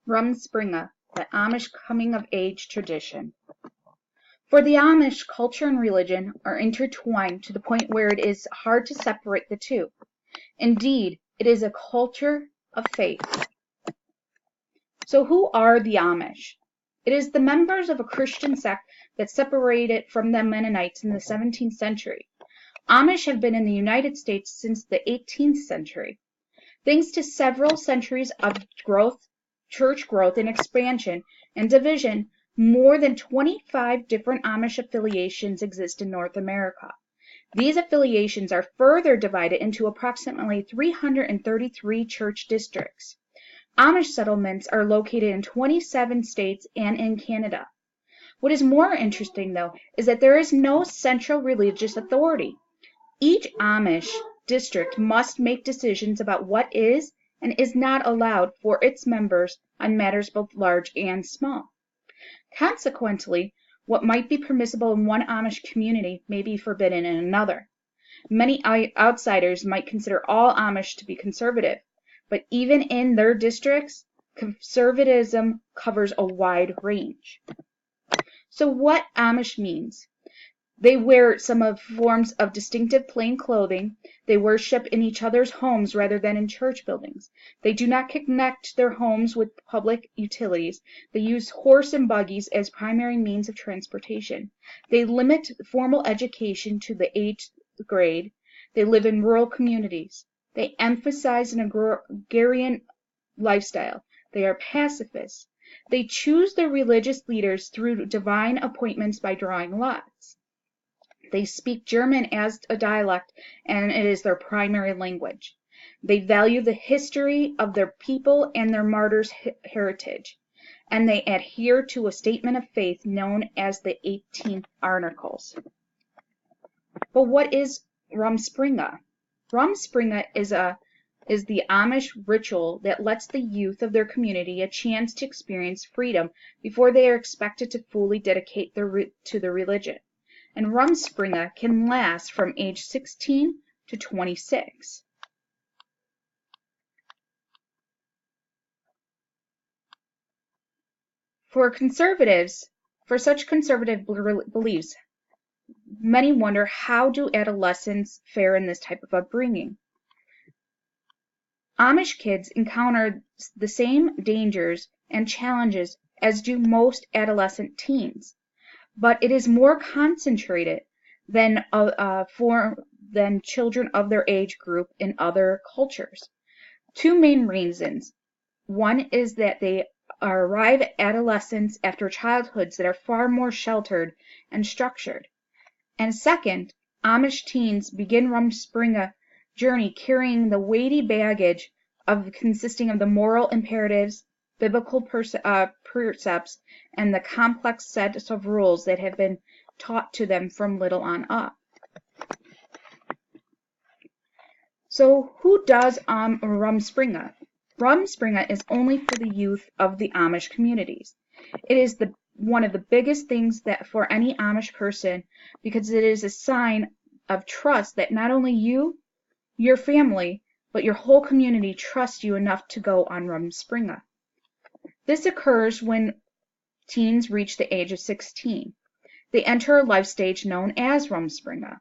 Rumspringa, the Amish coming-of-age tradition. For the Amish, culture and religion are intertwined to the point where it is hard to separate the two. Indeed, it is a culture of faith. So who are the Amish? It is the members of a Christian sect that separated from the Mennonites in the 17th century. Amish have been in the United States since the 18th century. Thanks to several centuries of church growth and expansion and division, more than 25 different Amish affiliations exist in North America. These affiliations are further divided into approximately 333 church districts. Amish settlements are located in 27 states and in Canada. What is more interesting, though, is that there is no central religious authority. Each Amish district must make decisions about what is and is not allowed for its members on matters both large and small. Consequently, what might be permissible in one Amish community may be forbidden in another. Many outsiders might consider all Amish to be conservative, but even in their districts, conservatism covers a wide range. So what Amish means? They wear some forms of distinctive plain clothing. They worship in each other's homes rather than in church buildings. They do not connect their homes with public utilities. They use horse and buggies as primary means of transportation. They limit formal education to the 8th grade. They live in rural communities. They emphasize an agrarian lifestyle. They are pacifists. They choose their religious leaders through divine appointments by drawing lots. They speak German as a dialect, and it is their primary language. They value the history of their people and their martyrs' heritage, and they adhere to a statement of faith known as the 18 Articles. But what is Rumspringa? Rumspringa is the Amish ritual that lets the youth of their community a chance to experience freedom before they are expected to fully dedicate to the religion. And Rumspringa can last from age 16 to 26. For such conservative beliefs, many wonder, how do adolescents fare in this type of upbringing? Amish kids encounter the same dangers and challenges as do most adolescent teens, but it is more concentrated than children of their age group in other cultures. Two main reasons. One is that they arrive at adolescence after childhoods that are far more sheltered and structured. And second, Amish teens begin Rumspringa journey carrying the weighty baggage consisting of the moral imperatives, biblical precepts, and the complex sets of rules that have been taught to them from little on up. So who does Rumspringa? Rumspringa is only for the youth of the Amish communities. It is one of the biggest things that for any Amish person, because it is a sign of trust that not only you, your family, but your whole community trust you enough to go on Rumspringa. This occurs when teens reach the age of 16. They enter a life stage known as Rumspringa,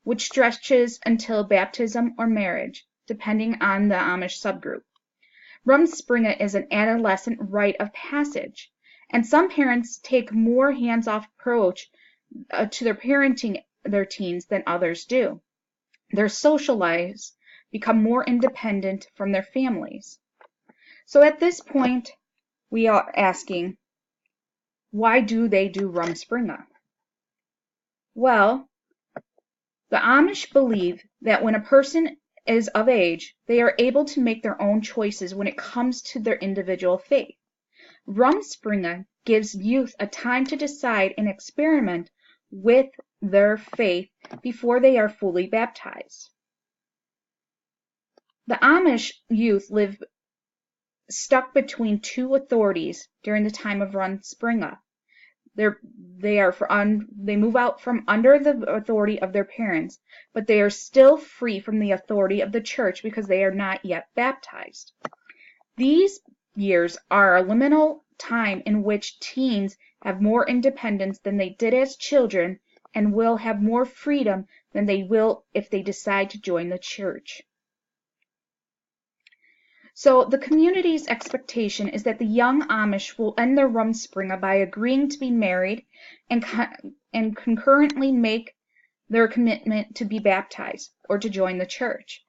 which stretches until baptism or marriage, depending on the Amish subgroup. Rumspringa is an adolescent rite of passage, and some parents take more hands-off approach to their parenting their teens than others do. Their social lives become more independent from their families. So at this point, we are asking, why do they do Rumspringa? Well, the Amish believe that when a person is of age, they are able to make their own choices when it comes to their individual faith. Rumspringa gives youth a time to decide and experiment with their faith before they are fully baptized. The Amish youth live stuck between two authorities during the time of Rumspringa. They move out from under the authority of their parents, but they are still free from the authority of the church because they are not yet baptized. These years are a liminal time in which teens have more independence than they did as children and will have more freedom than they will if they decide to join the church. So the community's expectation is that the young Amish will end their Rumspringa by agreeing to be married and concurrently make their commitment to be baptized or to join the church.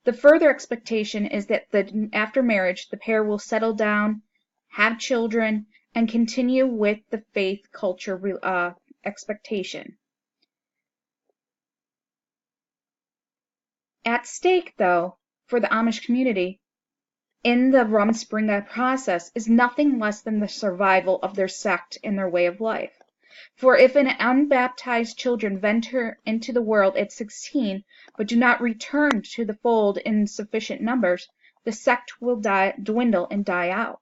The further expectation is that after marriage, the pair will settle down, have children, and continue with the faith culture expectation. At stake, though, for the Amish community, in the Rumspringa process is nothing less than the survival of their sect and their way of life. For if an unbaptized children venture into the world at 16, but do not return to the fold in sufficient numbers, the sect will dwindle and die out.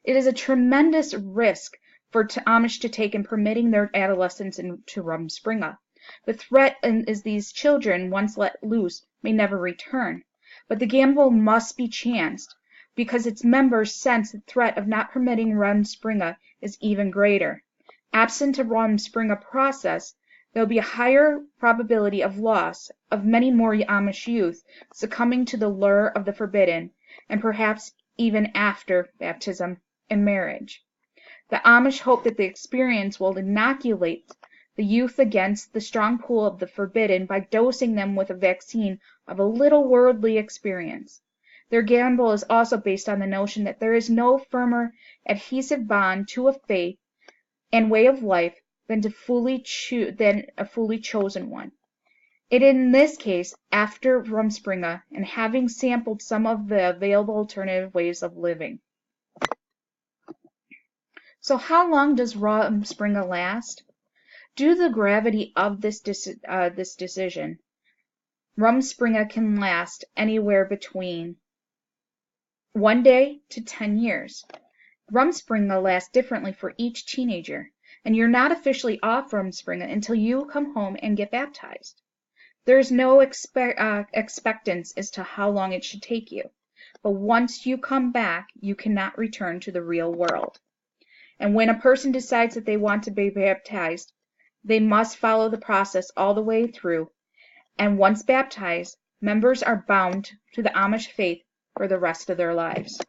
It is a tremendous risk for Amish to take in permitting their adolescents into Rumspringa. The threat is these children, once let loose, may never return. But the gamble must be chanced, because its members sense the threat of not permitting Rumspringa is even greater. Absent a Rumspringa process, there will be a higher probability of loss of many more Amish youth succumbing to the lure of the forbidden, and perhaps even after baptism and marriage. The Amish hope that the experience will inoculate the youth against the strong pull of the forbidden by dosing them with a vaccine of a little worldly experience. Their gamble is also based on the notion that there is no firmer adhesive bond to a faith and way of life than a fully chosen one. It in this case, after Rumspringa, and having sampled some of the available alternative ways of living. So how long does Rumspringa last? Due to the gravity of this decision, Rumspringa can last anywhere between 1 day to 10 years. Rumspringa lasts differently for each teenager, and you're not officially off Rumspringa until you come home and get baptized. There is no expectance as to how long it should take you, but once you come back, you cannot return to the real world. And when a person decides that they want to be baptized, they must follow the process all the way through, and once baptized, members are bound to the Amish faith for the rest of their lives.